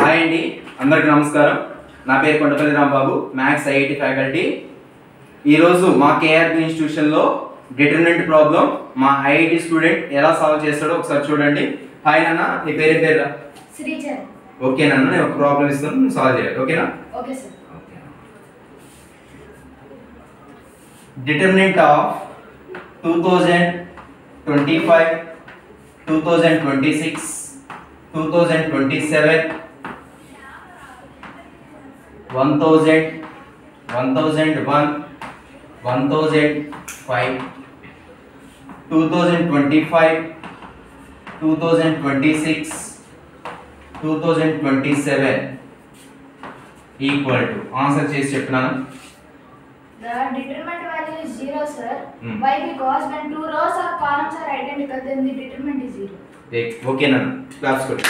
Hi అండి, అందరికీ నమస్కారం. నా పేరు Kondapalli Rambabu, maths IIT faculty. ఈరోజు మా కేఆర్పి ఇన్స్టిట్యూషన్లో డిటర్మినెంట్ ప్రాబ్లం మా ఐఐటి స్టూడెంట్ ఎలా సాల్వ్ చేస్తాడో ఒకసారి చూడండి. హాయ్ నాన్న, నీ పేరు శ్రీచరణ్. ఓకే నాన్న, నేను ఒక ప్రాబ్లం ఇస్తాను, నువ్వు సాల్వ్ చేయాలి. ఓకేనా? Okay sir. Determinant of 2025, 2026, 2027, 1000, 1001, 1005, 2025, 2026, 2027 equal to answer చేసి చెప్తున్నాను. The determinant value is 0, sir. Why? Because when two rows or columns are identical, then the determinant is 0. Okay నాన్న, క్లాస్ కొట్టు.